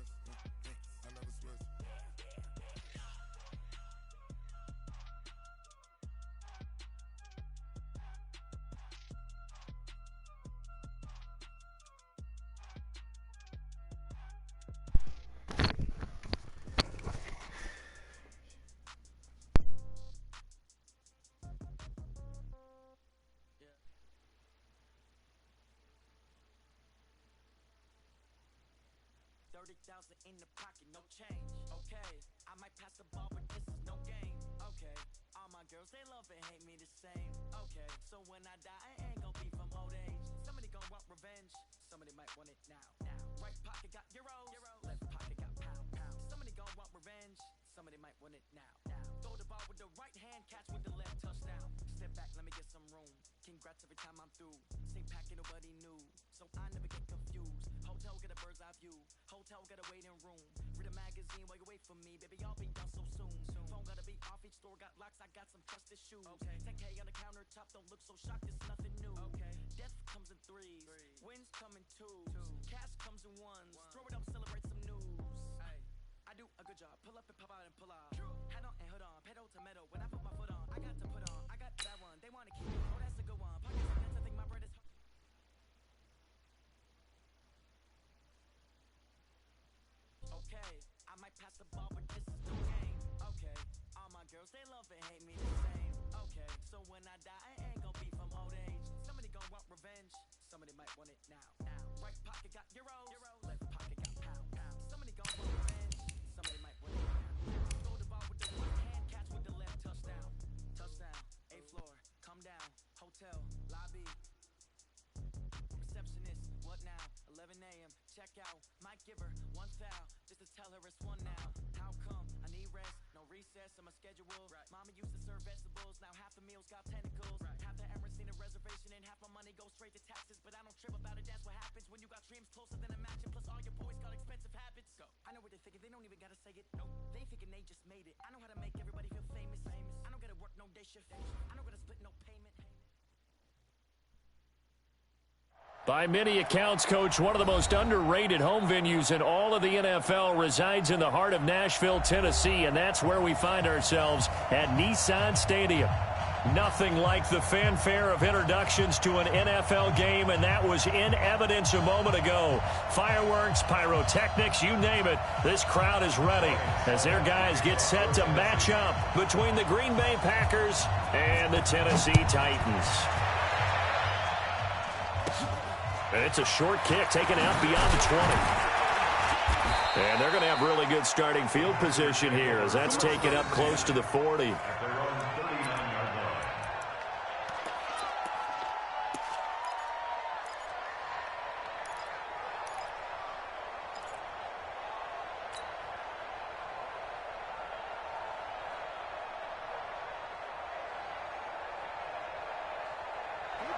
I never switch. $30,000 in the pocket, no change. Okay, I might pass the ball, but this is no game. Okay, all my girls, they love and hate me the same. Okay, so when I die, I ain't gon' be from old age. Somebody gon' want revenge, somebody might want it now. Right pocket got euros, left pocket got pound. Somebody gon' want revenge, somebody might want it now. Throw the ball with the right hand, catch with the left, touchdown. Step back, let me get some room. Congrats every time I'm through. Same packet, nobody knew, so I never get confused. Hotel get a bird's eye view. Hotel got a waiting room. Read a magazine while you wait for me. Baby, I'll be done so soon. Phone gotta be off. Each store got locks. I got some trusted shoes. Okay. 10K on the countertop. Don't look so shocked. It's nothing new. Okay. Death comes in threes. Wins come in twos. Cash comes in ones. Throw it up, celebrate some news. Ay. I do a good job. Pull up and pop out and pull off. Head on and hood on. Pedal to metal. When I put my foot on, I got to put on. I got that one. They wanna keep it. Oh, that's a good one. Pockets intense. I think my bread is hot. Okay, I might pass the ball, but this is no game. Okay, all my girls, they love and hate me the same. Okay, so when I die, I ain't gon' be from old age. Somebody gon' want revenge, somebody might want it now. Right pocket got euros, left pocket got pound. Somebody gon' want revenge, somebody might want it now. Throw the ball with the right hand, catch with the left, touchdown. Touchdown, 8th floor, come down, hotel, lobby. Receptionist, what now? 11 a.m., check out, might give her one foul, just to tell her it's one now. How come? I need rest, no recess on my schedule. Mama used to serve vegetables, now half the meals got tentacles. Half the errands need a reservation and half my money goes straight to taxes. But I don't trip about it, that's what happens when you got dreams closer than a mansion. Plus all your boys got expensive habits. Go. I know what they're thinking, they don't even gotta say it. Nope. They thinking they just made it. I know how to make everybody feel famous. I don't gotta work no day shift. I don't gotta split no payment. By many accounts, Coach, one of the most underrated home venues in all of the NFL resides in the heart of Nashville, Tennessee, and that's where we find ourselves at Nissan Stadium. Nothing like the fanfare of introductions to an NFL game, and that was in evidence a moment ago. Fireworks, pyrotechnics, you name it, this crowd is ready as their guys get set to match up between the Green Bay Packers and the Tennessee Titans. And it's a short kick taken out beyond the 20. And they're going to have really good starting field position here as that's taken up close to the 40.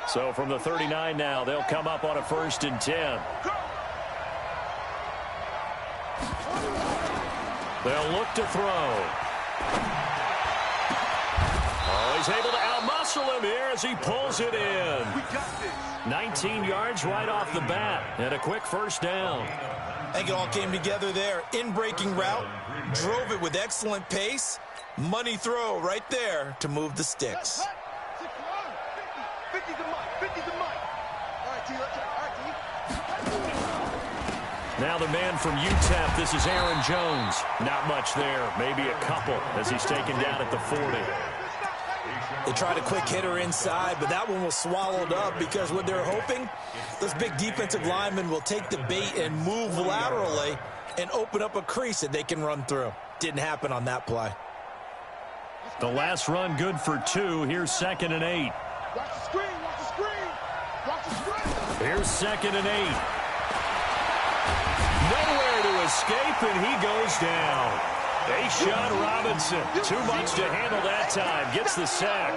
So from the 39 now, they'll come up on a 1st and 10. They'll look to throw. Oh, he's able to outmuscle him here as he pulls it in. 19 yards right off the bat and a quick 1st down. I think it all came together there. In-breaking route, drove it with excellent pace. Money throw right there to move the sticks. Now the man from UTEP, this is Aaron Jones. Not much there, maybe a couple as he's taken down at the 40. They tried a quick hitter inside, but that one was swallowed up because what they're hoping, those big defensive linemen will take the bait and move laterally and open up a crease that they can run through. Didn't happen on that play. The last run good for 2. Here's 2nd and 8. Watch the screen, watch the screen, watch the screen. Here's 2nd and 8. Nowhere to escape, and he goes down. A'Shawn Robinson, too much to handle that time, gets the sack.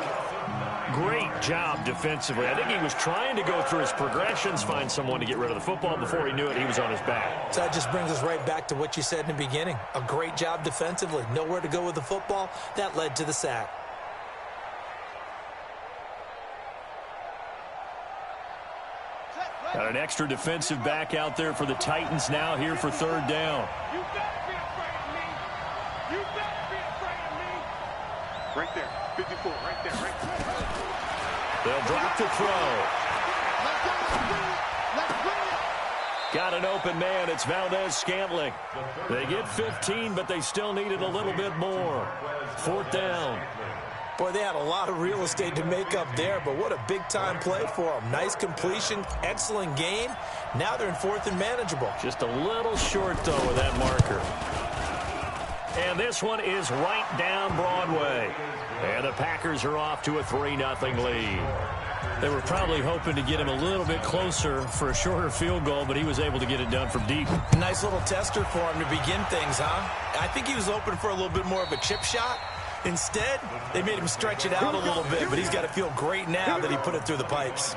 Great job defensively. I think he was trying to go through his progressions, find someone to get rid of the football. Before he knew it, he was on his back. So that just brings us right back to what you said in the beginning. A great job defensively. Nowhere to go with the football. That led to the sack. Set, Got an extra defensive back out there for the Titans now here for third down. You better be afraid of me. You better be afraid of me. Right there. 54. Right there. Right there. They'll drop the throw. Let's go. Let's go. Got an open man. It's Valdez-Scantling. They get 15, but they still needed a little bit more. Fourth down. Boy, they had a lot of real estate to make up there, but what a big-time play for them. Nice completion, excellent gain. Now they're in fourth and manageable. Just a little short, though, with that marker. And this one is right down Broadway. And the Packers are off to a 3-0 lead. They were probably hoping to get him a little bit closer for a shorter field goal, but he was able to get it done from deep. Nice little tester for him to begin things, huh? I think he was open for a little bit more of a chip shot. Instead, they made him stretch it out a little bit, but he's got to feel great now that he put it through the pipes.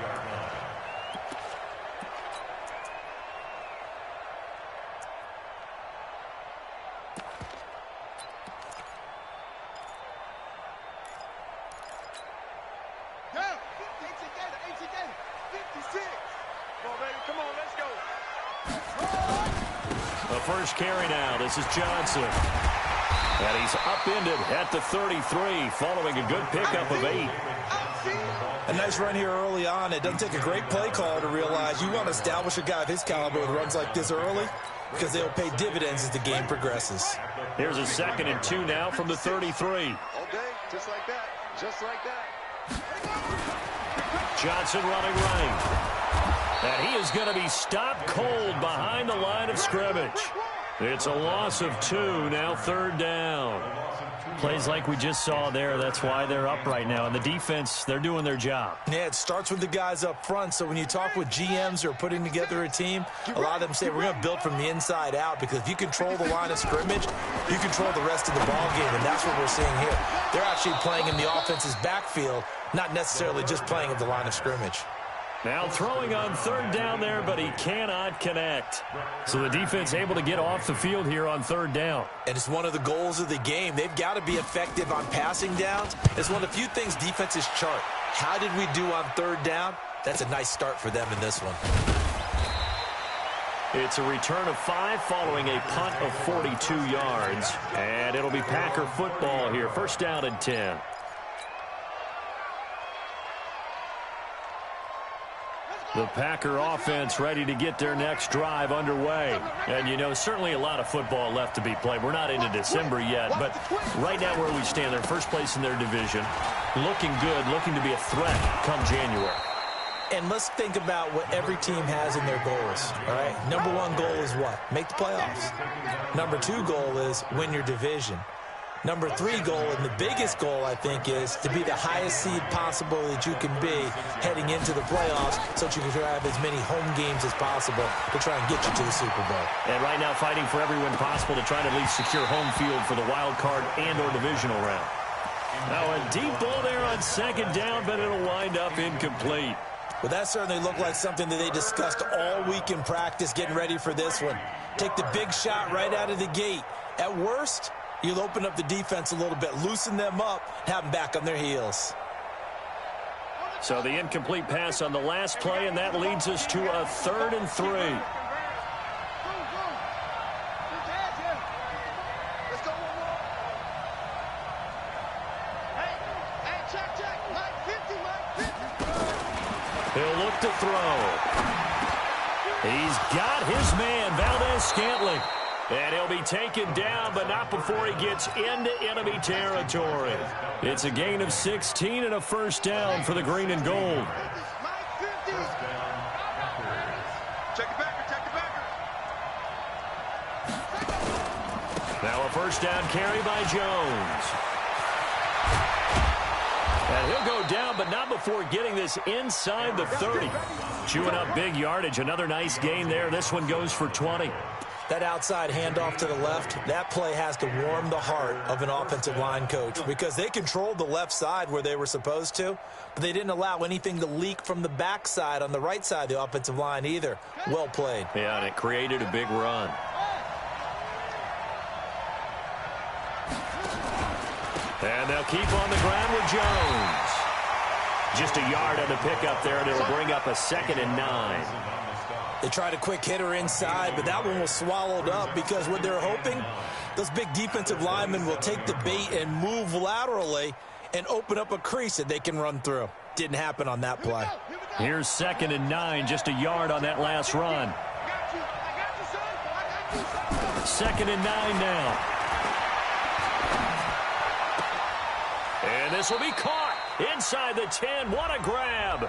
Go. 56. Come on, baby. Come on. Let's go. The first carry now. This is Johnson. And he's upended at the 33 following a good pickup of 8. A nice run here early on. It doesn't take a great play caller to realize you want to establish a guy of his caliber with runs like this early because they'll pay dividends as the game progresses. Here's a 2nd and 2 now from the 33. All day. Just like that. Just like that. Johnson running right. And he is going to be stopped cold behind the line of scrimmage. It's a loss of 2, now third down. Plays like we just saw there, that's why they're up right now. And the defense, they're doing their job. Yeah, it starts with the guys up front. So when you talk with GMs who are putting together a team, a lot of them say we're going to build from the inside out because if you control the line of scrimmage, you control the rest of the ball game, and that's what we're seeing here. They're actually playing in the offense's backfield, not necessarily just playing at the line of scrimmage. Now throwing on third down there, but he cannot connect. So the defense able to get off the field here on third down. And it's one of the goals of the game. They've got to be effective on passing downs. It's one of the few things defenses chart. How did we do on third down? That's a nice start for them in this one. It's a return of 5 following a punt of 42 yards. And it'll be Packer football here. First down and 10. The Packer offense ready to get their next drive underway. And, you know, certainly a lot of football left to be played. We're not into December yet, but right now where we stand, they're first place in their division. Looking good, looking to be a threat come January. And let's think about what every team has in their goals, all right? Number 1 goal is what? Make the playoffs. Number 2 goal is win your division. Number 3 goal, and the biggest goal, I think, is to be the highest seed possible that you can be heading into the playoffs so that you can have as many home games as possible to try and get you to the Super Bowl. And right now fighting for every win possible to try to at least secure home field for the wild card and or divisional round. Now a deep ball there on second down, but it'll wind up incomplete. Well, that certainly looked like something that they discussed all week in practice getting ready for this one. Take the big shot right out of the gate. At worst, you'll open up the defense a little bit, loosen them up, have them back on their heels. So the incomplete pass on the last play, and that leads us to a 3rd and 3. He'll look to throw. He's got his man, Valdez-Scantling. And he'll be taken down, but not before he gets into enemy territory. It's a gain of 16 and a first down for the green and gold. Check it back. Check it back. Now a first down carry by Jones. And he'll go down, but not before getting this inside the 30. Chewing up big yardage. Another nice gain there. This one goes for 20. That outside handoff to the left, that play has to warm the heart of an offensive line coach because they controlled the left side where they were supposed to, but they didn't allow anything to leak from the backside on the right side of the offensive line either. Well played. Yeah, and it created a big run. And they'll keep on the ground with Jones. Just a yard on the pickup there, and it'll bring up a 2nd and 9. They tried a quick hitter inside, but that one was swallowed up because what they're hoping, those big defensive linemen will take the bait and move laterally and open up a crease that they can run through. Didn't happen on that play. Here's 2nd and 9, just a yard on that last run. 2nd and 9 now. And this will be caught inside the 10. What a grab.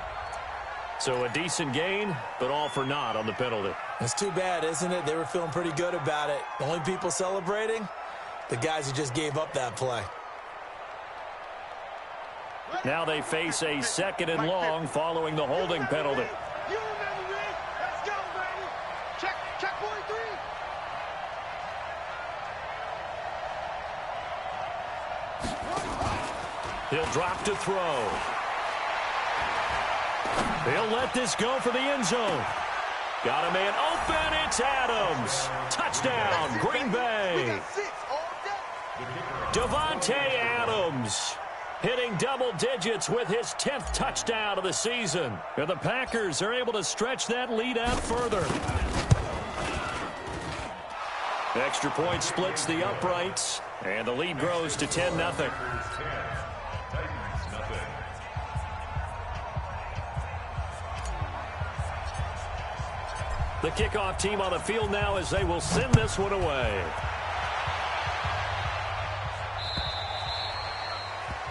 So a decent gain, but all for naught on the penalty. It's too bad, isn't it? They were feeling pretty good about it. The only people celebrating, the guys who just gave up that play. Now they face a 2nd and long following the holding penalty. You remember me? Let's go, baby. Check 43. He'll drop to throw. He'll let this go for the end zone. Got a man open. It's Adams. Touchdown, Green Bay. Davante Adams hitting double digits with his 10th touchdown of the season. And the Packers are able to stretch that lead out further. Extra point splits the uprights, and the lead grows to 10-0. The kickoff team on the field now as they will send this one away.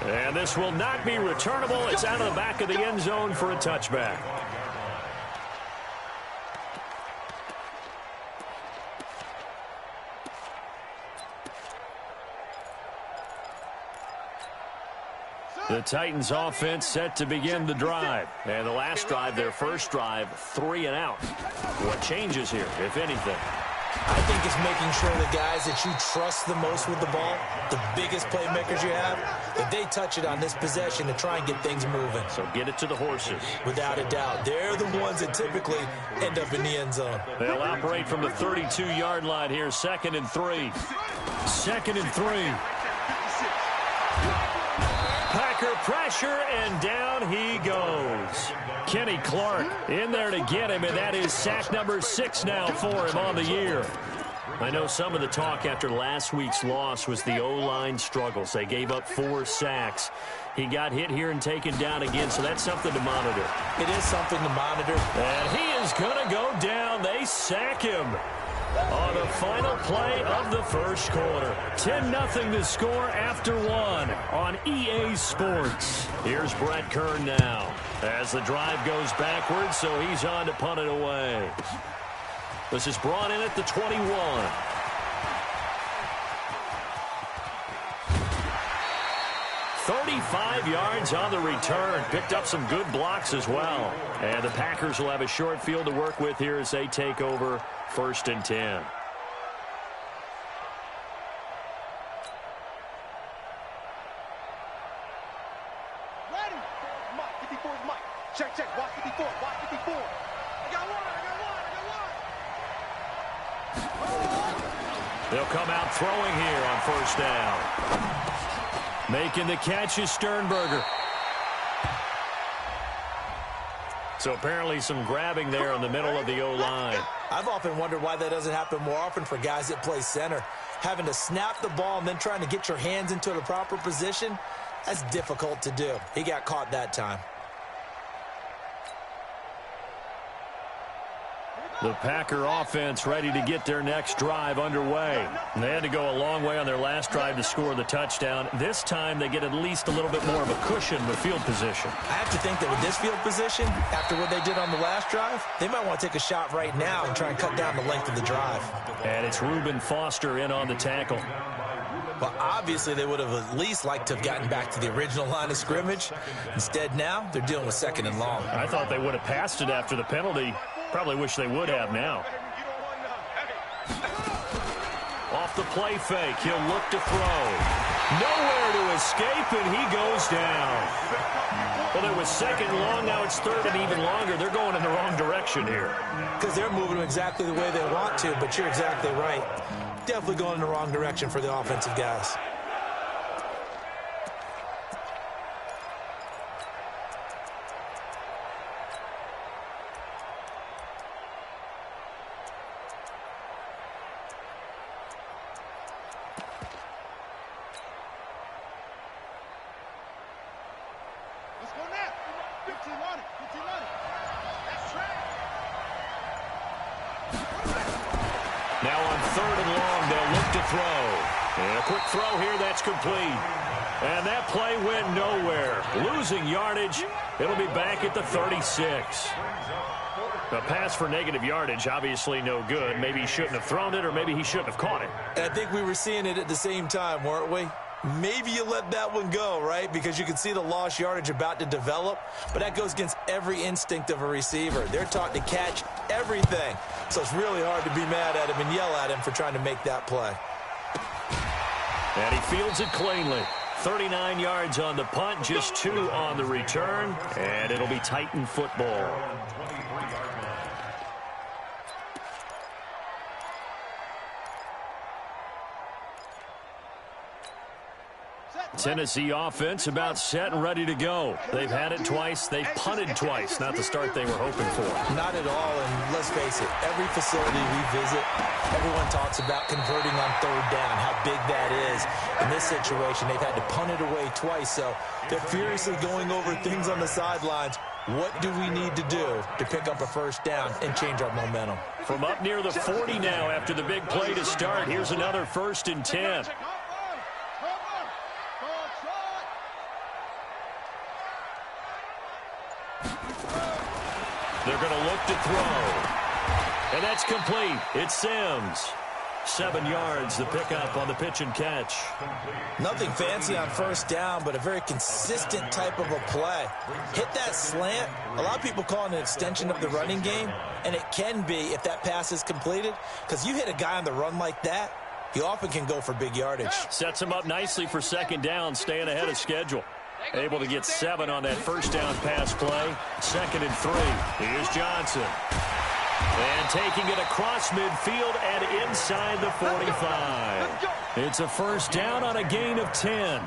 And this will not be returnable. It's out of the back of the end zone for a touchback. The Titans offense set to begin the drive. And the last drive, their first drive, 3 and out. What changes here, if anything? I think it's making sure the guys that you trust the most with the ball, the biggest playmakers you have, that they touch it on this possession to try and get things moving. So get it to the horses. Without a doubt. They're the ones that typically end up in the end zone. They'll operate from the 32-yard line here, 2nd and 3. 2nd and 3. Packer pressure, and down he goes. Kenny Clark in there to get him, and that is sack number 6 now for him on the year. I know some of the talk after last week's loss was the O-line struggles. They gave up 4 sacks. He got hit here and taken down again, so that's something to monitor. It is something to monitor. And he is going to go down. They sack him on the final play of the first quarter. 10-0 to score after 1 on EA Sports. Here's Brett Kern now as the drive goes backwards, so he's on to punt it away. This is brought in at the 21. "35 yards on the return. Picked up some good blocks as well. And the Packers will have a short field to work with here as they take over 1st and 10. Ready? Mike, 54 is Mike. Check. Watch 54. Watch 54. I got one. They'll come out throwing here on 1st down. Making the catch is Sternberger. So apparently some grabbing there in the middle of the O-line. I've often wondered why that doesn't happen more often for guys that play center. Having to snap the ball and then trying to get your hands into the proper position, that's difficult to do. He got caught that time. The Packer offense ready to get their next drive underway. And they had to go a long way on their last drive to score the touchdown. This time they get at least a little bit more of a cushion with field position. I have to think that with this field position, after what they did on the last drive, they might want to take a shot right now and try and cut down the length of the drive. And it's Reuben Foster in on the tackle. Well, obviously they would have at least liked to have gotten back to the original line of scrimmage. Instead now, they're dealing with 2nd and long. I thought they would have passed it after the penalty. Probably wish they would have now. Off the play fake, he'll look to throw. Nowhere to escape, and he goes down. Well, it was 2nd and long, now it's 3rd and even longer. They're going in the wrong direction here. Because they're moving exactly the way they want to, but you're exactly right. Definitely going in the wrong direction for the offensive guys. 3rd and long. They'll look to throw. And a quick throw here. That's complete. And that play went nowhere. Losing yardage. It'll be back at the 36. A pass for negative yardage, obviously no good. Maybe he shouldn't have thrown it, or maybe he shouldn't have caught it. And I think we were seeing it at the same time, weren't we? Maybe you let that one go, right? Because you can see the lost yardage about to develop. But that goes against every instinct of a receiver. They're taught to catch everything. So it's really hard to be mad at him and yell at him for trying to make that play. And he fields it cleanly. 39 yards on the punt, just 2 on the return. And it'll be Titan football. Tennessee offense about set and ready to go. They've had it twice. They've punted twice. Not the start they were hoping for. Not at all, and let's face it, every facility we visit, everyone talks about converting on 3rd down, how big that is. In this situation, they've had to punt it away twice, so they're furiously going over things on the sidelines. What do we need to do to pick up a 1st down and change our momentum? From up near the 40 now after the big play to start, here's another 1st and 10. They're going to look to throw. And that's complete. It's Sims. 7 yards, the pickup on the pitch and catch. Nothing fancy on 1st down, but a very consistent type of a play. Hit that slant. A lot of people call it an extension of the running game, and it can be if that pass is completed, because you hit a guy on the run like that, he often can go for big yardage. Sets him up nicely for 2nd down, staying ahead of schedule. Able to get 7 on that 1st down pass play. 2nd and 3. Here's Johnson. And taking it across midfield and inside the 45. It's a 1st down on a gain of 10.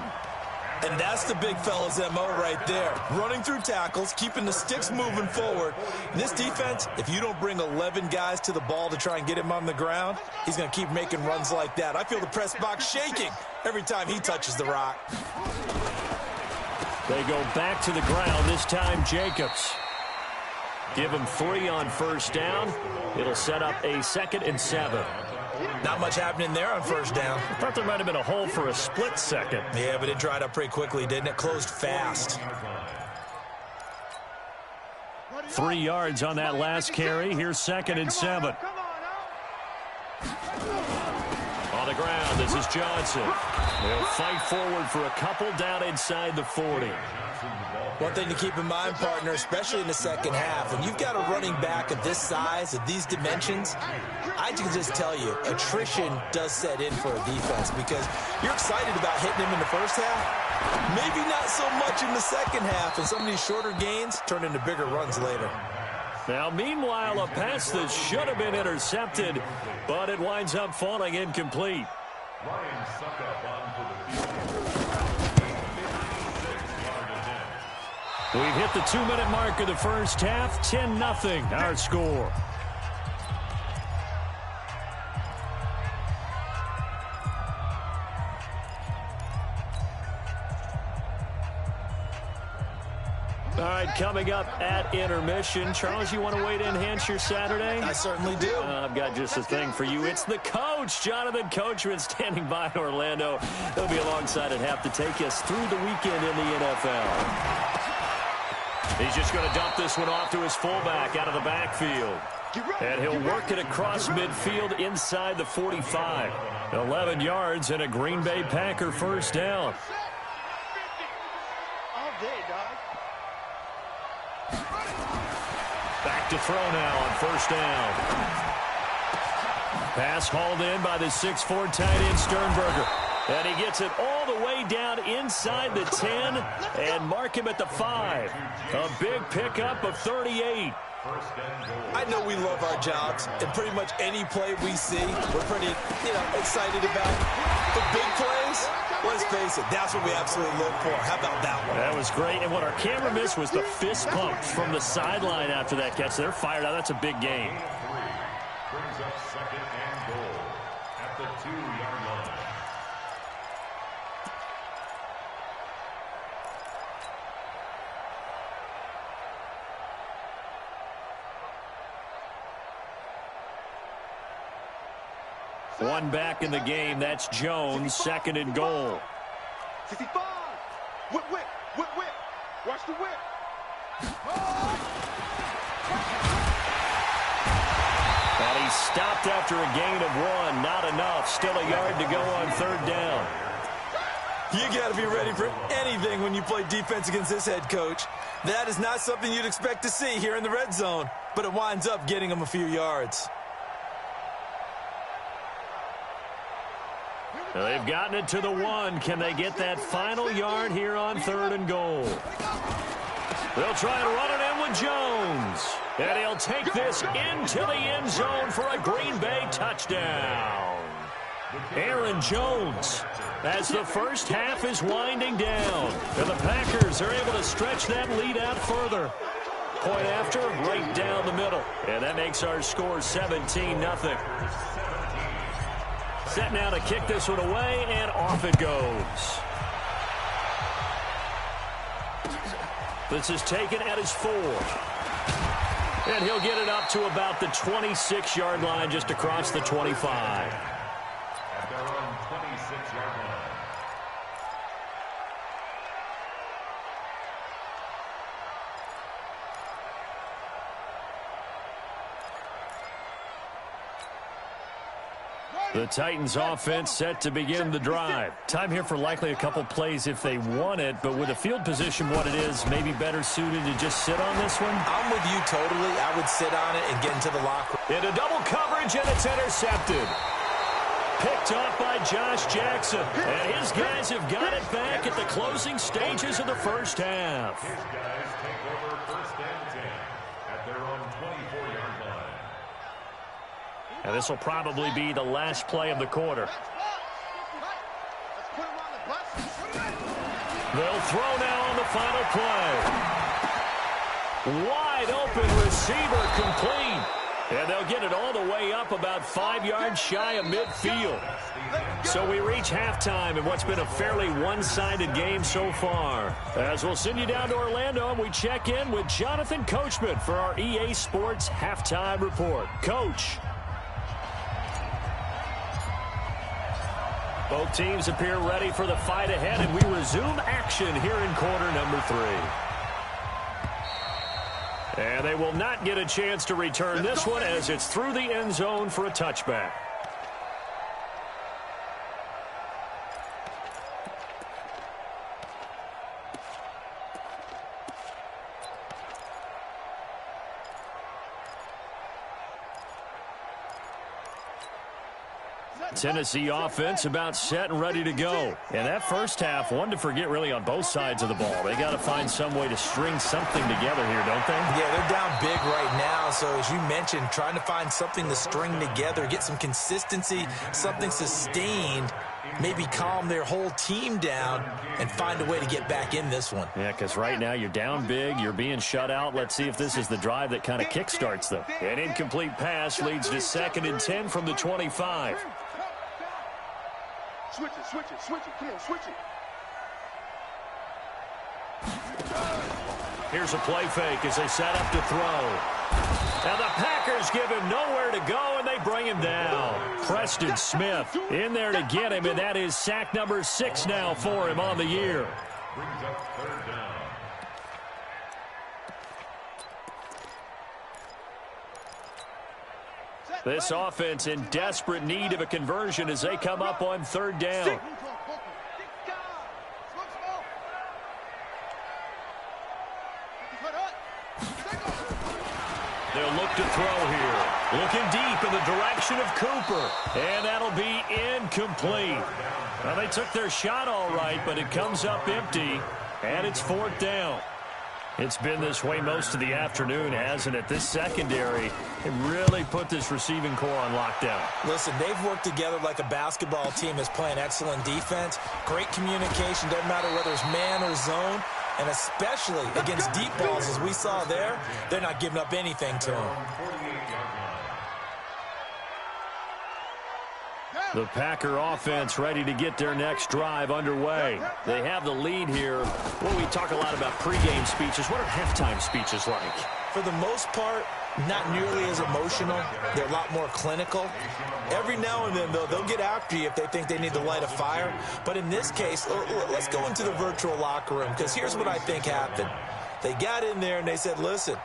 And that's the big fella's MO right there. Running through tackles, keeping the sticks moving forward. In this defense, if you don't bring 11 guys to the ball to try and get him on the ground, he's going to keep making runs like that. I feel the press box shaking every time he touches the rock. They go back to the ground, this time Jacobs. Give him 3 on 1st down. It'll set up a 2nd and 7. Not much happening there on 1st down. I thought there might have been a hole for a split second. Yeah, but it dried up pretty quickly, didn't it? Closed fast. 3 yards on that last carry. Here's 2nd and 7. On the ground, this is Johnson. They'll fight forward for a couple down inside the 40. One thing to keep in mind, partner, especially in the 2nd half, when you've got a running back of this size, of these dimensions, I can just tell you, attrition does set in for a defense because you're excited about hitting him in the 1st half, maybe not so much in the 2nd half, and some of these shorter gains turn into bigger runs later. Now, meanwhile, a pass that should have been intercepted, but it winds up falling incomplete. We've hit the 2-minute mark of the 1st half. 10-0, our score. All right, coming up at intermission. Charles, you want to wait to enhance your Saturday? I certainly do. I've got just a thing for you. It's the coach, Jonathan Coachman, standing by in Orlando. He'll be alongside at half to take us through the weekend in the NFL. He's just going to dump this one off to his fullback out of the backfield. And he'll work it across midfield inside the 45. 11 yards and a Green Bay Packer 1st down. All day, dog. Back to throw now on 1st down. Pass hauled in by the 6'4" tight end Sternberger. And he gets it all the way down inside the 10 and mark him at the 5. A big pickup of 38. I know we love our jobs, and pretty much any play we see, we're pretty, excited about. The big plays, let's face it, that's what we absolutely look for. How about that one? That was great, and what our camera missed was the fist pump from the sideline after that catch. They're fired out. That's a big game. Brings up 2nd and goal at the 2-yard line. One back in the game. That's Jones, second and goal. 65. Whip, whip, whip, whip. Watch the whip. And he stopped after a gain of 1. Not enough. Still a yard to go on third down. You got to be ready for anything when you play defense against this head coach. That is not something you'd expect to see here in the red zone, but it winds up getting him a few yards. They've gotten it to the 1. Can they get that final yard here on third and goal? They'll try and run it in with Jones. And he'll take this into the end zone for a Green Bay touchdown. Aaron Jones, as the first half is winding down. And the Packers are able to stretch that lead out further. Point after, right down the middle. And that makes our score 17-0. Set now to kick this one away, and off it goes. This is taken at his 4. And he'll get it up to about the 26-yard line, just across the 25. At their own 26-yard line. The Titans offense set to begin the drive. Time here for likely a couple plays if they want it, but with the field position what it is, maybe better suited to just sit on this one? I'm with you totally. I would sit on it and get into the locker room. Into double coverage, and it's intercepted. Picked off by Josh Jackson. And his guys have got it back at the closing stages of the first half. His guys take over first and 10 at their own 24-yard line. And this will probably be the last play of the quarter. They'll throw now on the final play. Wide open receiver complete. And they'll get it all the way up about 5 yards shy of midfield. So we reach halftime in what's been a fairly one-sided game so far. As we'll send you down to Orlando, and we check in with Jonathan Coachman for our EA Sports Halftime Report. Coach. Both teams appear ready for the fight ahead, and we resume action here in quarter number 3. And they will not get a chance to return this one as it's through the end zone for a touchback. Tennessee offense about set and ready to go. And that first half, one to forget really on both sides of the ball. They got to find some way to string something together here, don't they? Yeah, they're down big right now. So as you mentioned, trying to find something to string together, get some consistency, something sustained, maybe calm their whole team down and find a way to get back in this one. Yeah, because right now you're down big, you're being shut out. Let's see if this is the drive that kind of kickstarts them. An incomplete pass leads to 2nd and 10 from the 25. Switch it, switch it, switch it. Come on, switch it. Here's a play fake as they set up to throw. Now the Packers give him nowhere to go, and they bring him down. Preston Smith in there to get him, and that is sack number 6 now for him on the year. Brings up third down. This offense in desperate need of a conversion as they come up on third down. They'll look to throw here. Looking deep in the direction of Cooper. And that'll be incomplete. Well, they took their shot all right, but it comes up empty. And it's 4th down. It's been this way most of the afternoon, hasn't it? This secondary really put this receiving core on lockdown. Listen, they've worked together like a basketball team that's playing excellent defense. Great communication, doesn't matter whether it's man or zone. And especially against deep balls, as we saw there, they're not giving up anything to them. The Packer offense ready to get their next drive underway. They have the lead here. Well, we talk a lot about pregame speeches. What are halftime speeches like? For the most part, not nearly as emotional. They're a lot more clinical. Every now and then, though, they'll get after you if they think they need to light a fire. But in this case, let's go into the virtual locker room, because here's what I think happened. They got in there and they said, listen,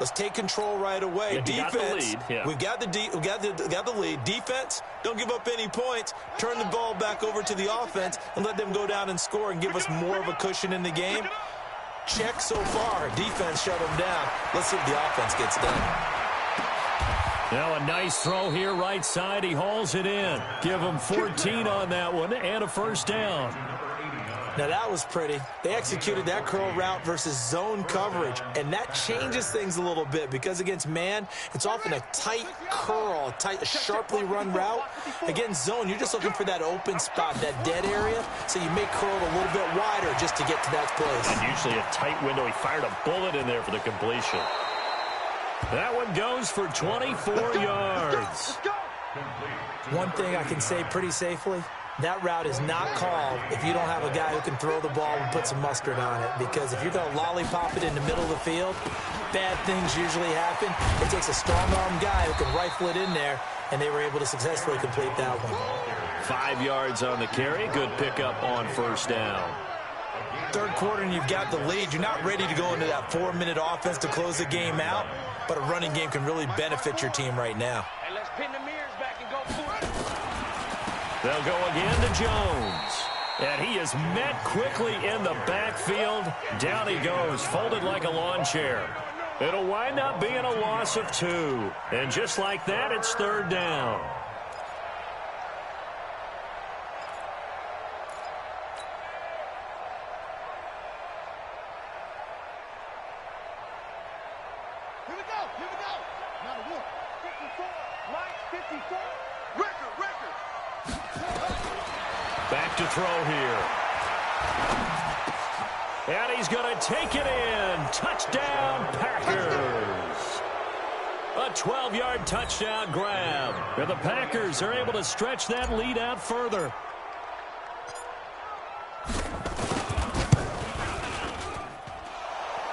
let's take control right away. Yeah, Defense, we've got the lead. Defense, don't give up any points. Turn the ball back over to the offense and let them go down and score and give us more of a cushion in the game. Check so far. Defense shut them down. Let's see if the offense gets done. Now a nice throw here right side. He hauls it in. Give him 14 on that one and a first down. Now that was pretty. They executed that curl route versus zone coverage, and that changes things a little bit because against man, it's often a tight curl, a sharply run route. Against zone, you're just looking for that open spot, that dead area, so you make curl a little bit wider just to get to that place. And usually a tight window. He fired a bullet in there for the completion. That one goes for 24 yards. One thing I can say pretty safely, that route is not called if you don't have a guy who can throw the ball and put some mustard on it. Because if you're going to lollipop it in the middle of the field, bad things usually happen. It takes a strong-arm guy who can rifle it in there, and they were able to successfully complete that one. 5 yards on the carry. Good pickup on first down. Third quarter and you've got the lead. You're not ready to go into that 4-minute offense to close the game out, but a running game can really benefit your team right now. Hey, let's pin the mirrors back and go for it. They'll go again to Jones. And he is met quickly in the backfield. Down he goes, folded like a lawn chair. It'll wind up being a loss of 2. And just like that, it's third down. Here we go. Not a war. 54. Mike, 54. Record. Back to throw here. And he's going to take it in. Touchdown, Packers. A 12-yard touchdown grab. And the Packers are able to stretch that lead out further.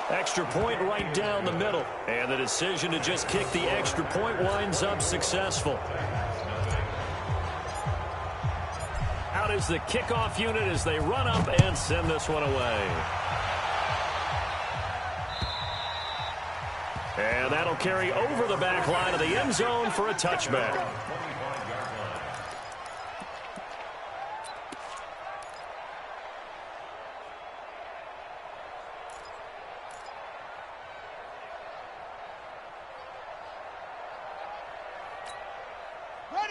Extra point right down the middle. And the decision to just kick the extra point winds up successful. Out is the kickoff unit as they run up and send this one away. And that'll carry over the back line of the end zone for a touchback.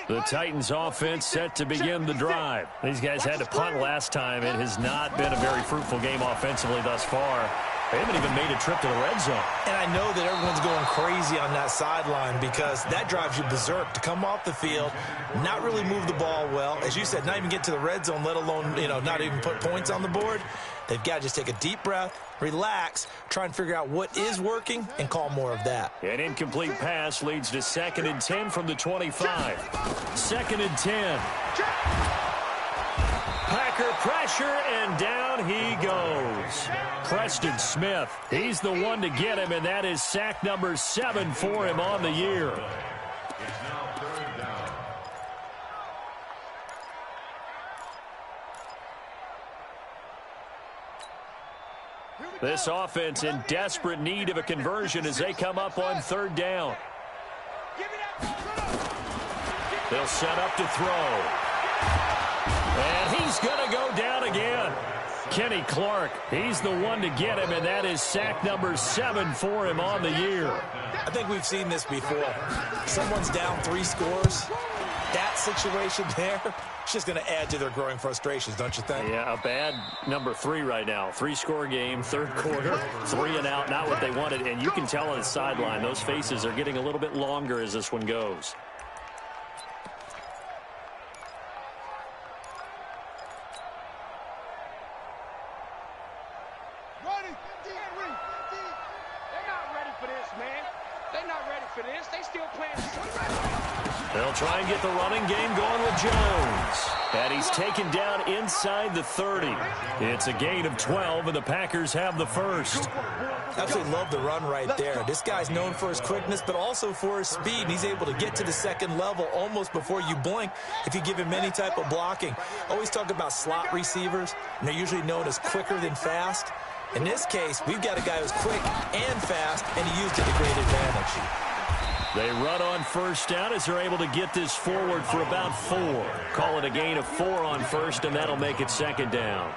The Titans offense set to begin the drive. These guys had to punt last time. It has not been a very fruitful game offensively thus far. They haven't even made a trip to the red zone. And I know that everyone's going crazy on that sideline because that drives you berserk to come off the field, not really move the ball well. As you said, not even get to the red zone, let alone, not even put points on the board. They've got to just take a deep breath, relax, try and figure out what is working, and call more of that. An incomplete pass leads to 2nd and 10 from the 25. 2nd and 10. Packer pressure, and down he goes. Preston Smith, he's the one to get him, and that is sack number 7 for him on the year. This offense in desperate need of a conversion as they come up on 3rd down. They'll set up to throw. And he's going to go down again. Kenny Clark, he's the one to get him, and that is sack number 7 for him on the year. I think we've seen this before. Someone's down 3 scores. That situation there, it's just going to add to their growing frustrations, don't you think? Yeah, a bad number 3 right now. 3-score game, 3rd quarter, 3 and out, not what they wanted. And you can tell on the sideline, those faces are getting a little bit longer as this one goes. They'll try and get the running game going with Jones. And he's taken down inside the 30. It's a gain of 12, and the Packers have the first. Absolutely love the run right there. This guy's known for his quickness, but also for his speed. He's able to get to the second level almost before you blink if you give him any type of blocking. Always talk about slot receivers, and they're usually known as quicker than fast. In this case, we've got a guy who's quick and fast, and he used it to great advantage. They run on first down as they're able to get this forward for about 4. Call it a gain of 4 on first, and that'll make it second down.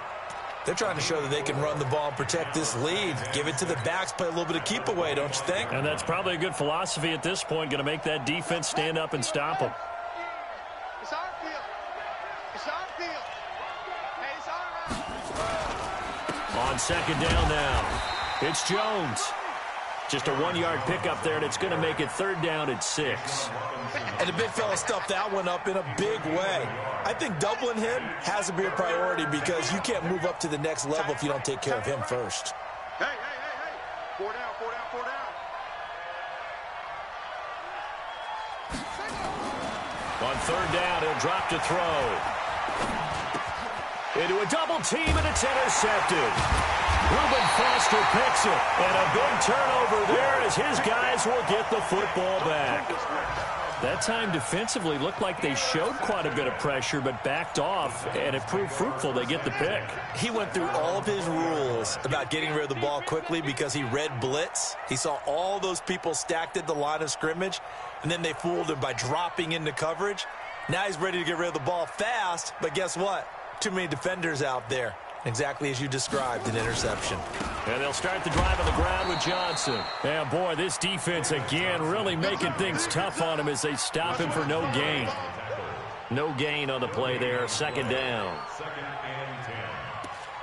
They're trying to show that they can run the ball and protect this lead. Give it to the backs, play a little bit of keep away, don't you think? And that's probably a good philosophy at this point, going to make that defense stand up and stop them. It's our field. It's our field. Hey, it's our On second down now, it's Jones. Just a 1-yard pickup there, and it's going to make it third down at 6. And the big fella stuffed that one up in a big way. I think doubling him has to be a priority because you can't move up to the next level if you don't take care of him first. Hey, hey, hey, hey. 4 down, 4 down, 4 down. On third down, he'll drop to throw. Into a double team, and it's intercepted. Reuben Foster picks it, and a big turnover there as his guys will get the football back. That time defensively looked like they showed quite a bit of pressure but backed off, and it proved fruitful. They get the pick. He went through all of his rules about getting rid of the ball quickly because he read blitz. He saw all those people stacked at the line of scrimmage, and then they fooled him by dropping into coverage. Now he's ready to get rid of the ball fast, but guess what? Too many defenders out there. Exactly as you described, an interception. And they'll start the drive on the ground with Johnson. And boy, this defense again really making things tough on him as they stop him for no gain. No gain on the play there. Second down. Second and 10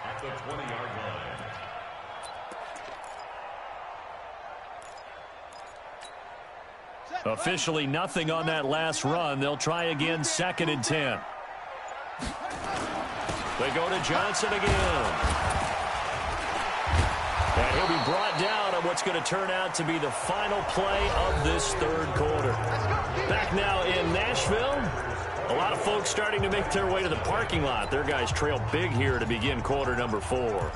at the 20-yard line. Officially nothing on that last run. They'll try again, second and 10. They go to Johnson again. And he'll be brought down on what's going to turn out to be the final play of this third quarter. Back now in Nashville. A lot of folks starting to make their way to the parking lot. Their guys trail big here to begin quarter number 4.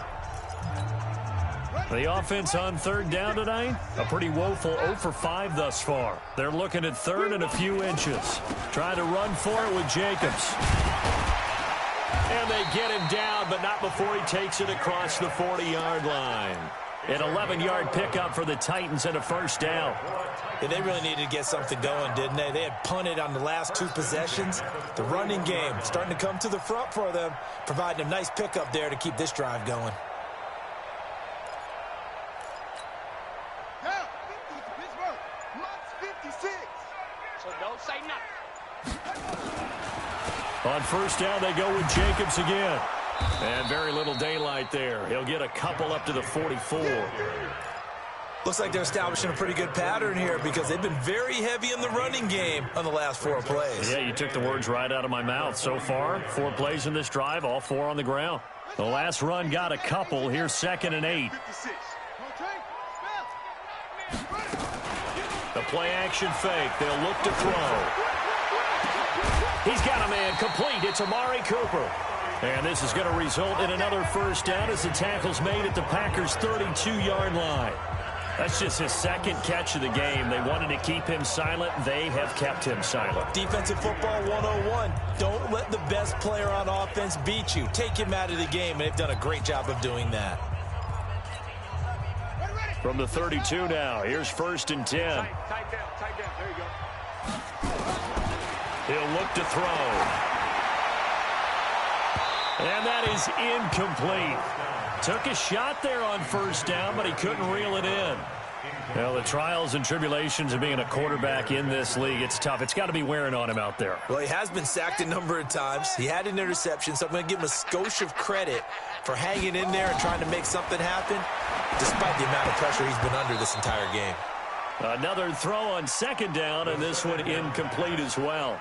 The offense on third down tonight, a pretty woeful 0 for 5 thus far. They're looking at third and a few inches. Trying to run for it with Jacobs. And they get him down, but not before he takes it across the 40-yard line. An 11-yard pickup for the Titans and a first down. Yeah, they really needed to get something going, didn't they? They had punted on the last 2 possessions. The running game starting to come to the front for them, providing a nice pickup there to keep this drive going. Hell, 50 to Pittsburgh. Mott's 56. So don't say nothing. On first down, they go with Jacobs again. And very little daylight there. He'll get a couple up to the 44. Looks like they're establishing a pretty good pattern here because they've been very heavy in the running game on the last 4 plays. Yeah, you took the words right out of my mouth. So far, 4 plays in this drive, all 4 on the ground. The last run got a couple. Here's second and 8. 56. The play action fake. They'll look to throw. He's got a man complete. It's Amari Cooper. And this is going to result in another first down as the tackle's made at the Packers' 32-yard line. That's just his second catch of the game. They wanted to keep him silent. They have kept him silent. Defensive football 101. Don't let the best player on offense beat you. Take him out of the game, and they've done a great job of doing that. From the 32 now, here's first and 10. Tight down. There you go. He'll look to throw. And that is incomplete. Took a shot there on first down, but he couldn't reel it in. Well, the trials and tribulations of being a quarterback in this league, it's tough. It's got to be wearing on him out there. Well, he has been sacked a number of times. He had an interception, so I'm going to give him a skosh of credit for hanging in there and trying to make something happen, despite the amount of pressure he's been under this entire game. Another throw on second down, and this one incomplete as well.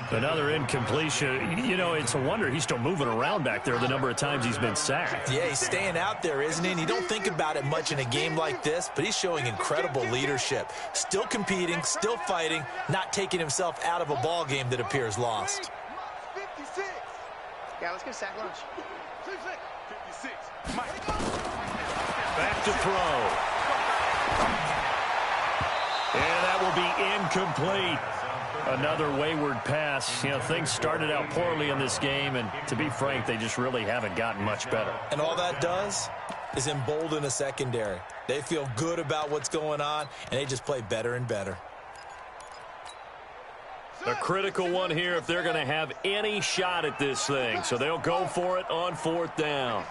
Another incompletion. You know, it's a wonder he's still moving around back there the number of times he's been sacked. Yeah, he's staying out there, isn't he? And you don't think about it much in a game like this, but he's showing incredible leadership. Still competing, still fighting, not taking himself out of a ball game that appears lost. Okay, let's get a sack lunch. 56. Mike. Back to throw. And that will be incomplete. Another wayward pass. You know, things started out poorly in this game, and to be frank, they just really haven't gotten much better. And all that does is embolden a secondary. They feel good about what's going on, and they just play better and better. A critical one here if they're going to have any shot at this thing. So they'll go for it on 4th down.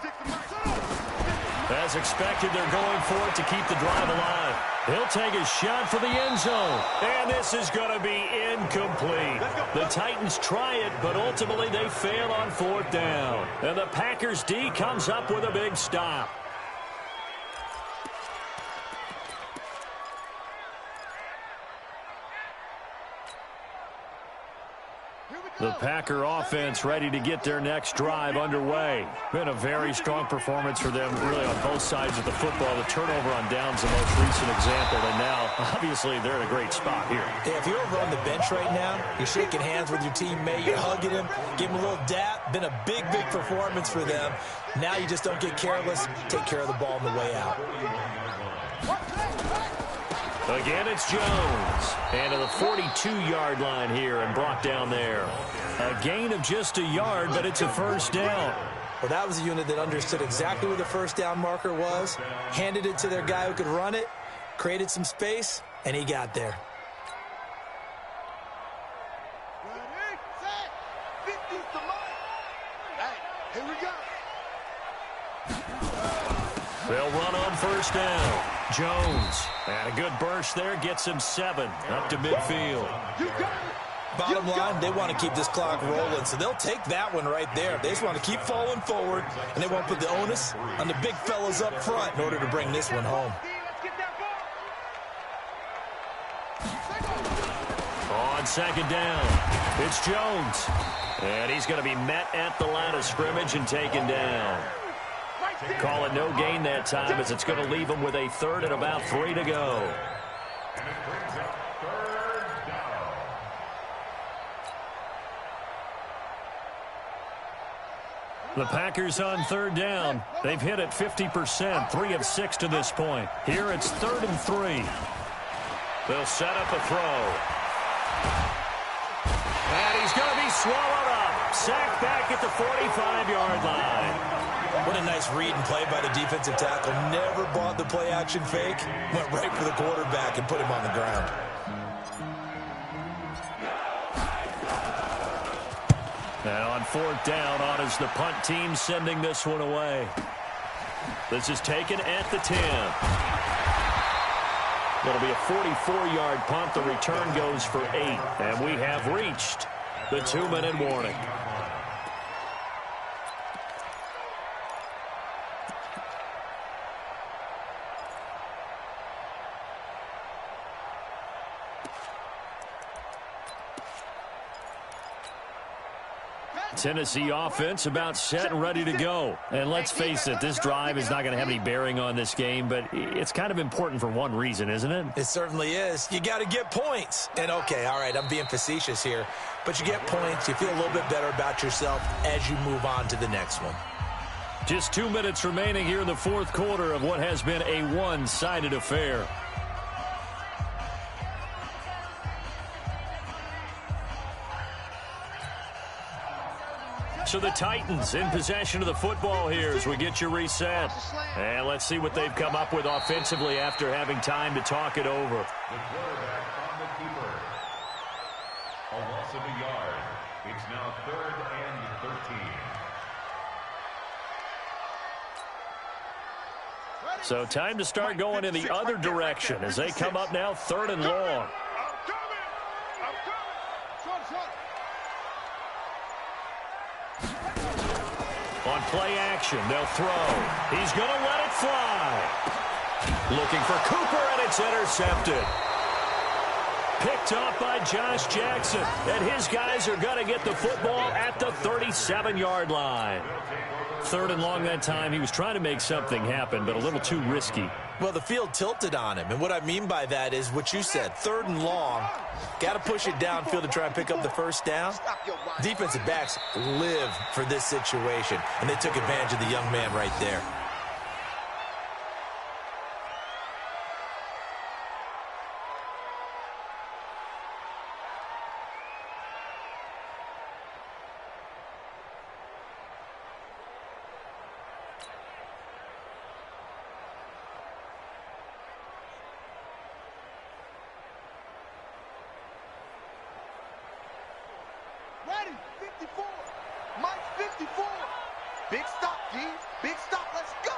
As expected, they're going for it to keep the drive alive. He'll take a shot for the end zone. And this is going to be incomplete. The Titans try it, but ultimately they fail on 4th down. And the Packers D comes up with a big stop. The Packer offense ready to get their next drive underway. Been a very strong performance for them, really, on both sides of the football. The turnover on downs the most recent example, and now, obviously, they're in a great spot here. Yeah, if you're over on the bench right now, you're shaking hands with your teammate, you're hugging him, give him a little dap. Been a big, big performance for them. Now you just don't get careless. Take care of the ball on the way out. Again, it's Jones. And to the 42-yard line here and brought down there. A gain of just a yard, but it's a first down. Well, that was a unit that understood exactly where the first down marker was, handed it to their guy who could run it, created some space, and he got there. Ready, set, 50's the mark. Hey, here we go. They'll run on first down. Jones, and a good burst there, gets him 7 up to midfield. You got it. Bottom line, they want to keep this clock rolling, so they'll take that one right there. They just want to keep falling forward, and they won't put the onus on the big fellas up front in order to bring this one home. Let's get that ball. On 2nd down, it's Jones. And he's going to be met at the line of scrimmage and taken down. Call it no gain that time, as it's going to leave him with a 3rd and about 3 to go. The Packers on 3rd down. They've hit it 50%, 3 of 6 to this point. Here it's 3rd and 3. They'll set up a throw. And he's going to be swallowed up. Sacked back at the 45-yard line. What a nice read and play by the defensive tackle. Never bought the play-action fake. Went right for the quarterback and put him on the ground. And on 4th down, on is the punt team sending this one away. This is taken at the 10. It'll be a 44-yard punt. The return goes for 8. And we have reached the 2-minute warning. Tennessee offense about set and ready to go. And let's face it, this drive is not going to have any bearing on this game, but it's kind of important for one reason, isn't it? It certainly is. You got to get points. And, okay, all right, I'm being facetious here, but you get points. You feel a little bit better about yourself as you move on to the next one. Just 2 minutes remaining here in the 4th quarter of what has been a one-sided affair. So the Titans in possession of the football here as we get you reset. And let's see what they've come up with offensively after having time to talk it over. The quarterback on the keeper. A loss of a yard. It's now 3rd and 13. So time to start going in the other direction as they come up now 3rd and long. On play action, they'll throw. He's going to let it fly. Looking for Cooper, and it's intercepted. Picked off by Josh Jackson. And his guys are going to get the football at the 37-yard line. 3rd and long that time. He was trying to make something happen, but a little too risky. Well, the field tilted on him, and what I mean by that is what you said, 3rd and long. Got to push it downfield to try and pick up the first down. Defensive backs live for this situation, and they took advantage of the young man right there. Ready, 54. Mike 54. Big stop, D. Big stop. Let's go.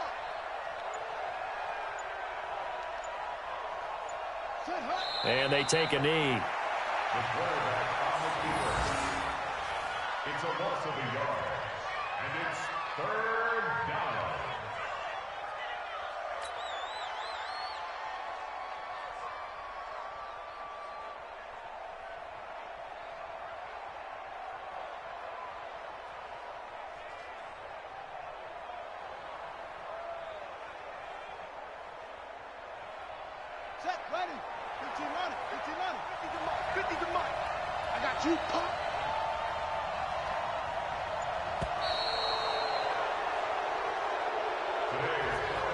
And they take a knee. The quarterback on the keeper. It's a loss of a yard. And it's 3rd down. Set, ready. 15 running, 15 running, 50 to Mike, 50 to Mike. I got you, pump.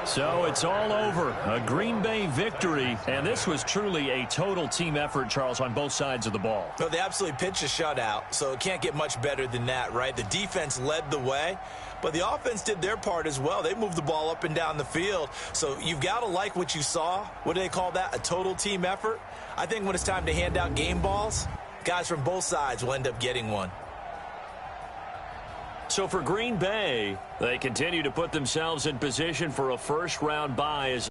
So it's all over. A Green Bay victory. And this was truly a total team effort, Charles, on both sides of the ball. Well, they absolutely pitched a shutout, so it can't get much better than that, right? The defense led the way, but the offense did their part as well. They moved the ball up and down the field. So you've got to like what you saw. What do they call that? A total team effort? I think when it's time to hand out game balls, guys from both sides will end up getting one. So for Green Bay, they continue to put themselves in position for a first-round bye as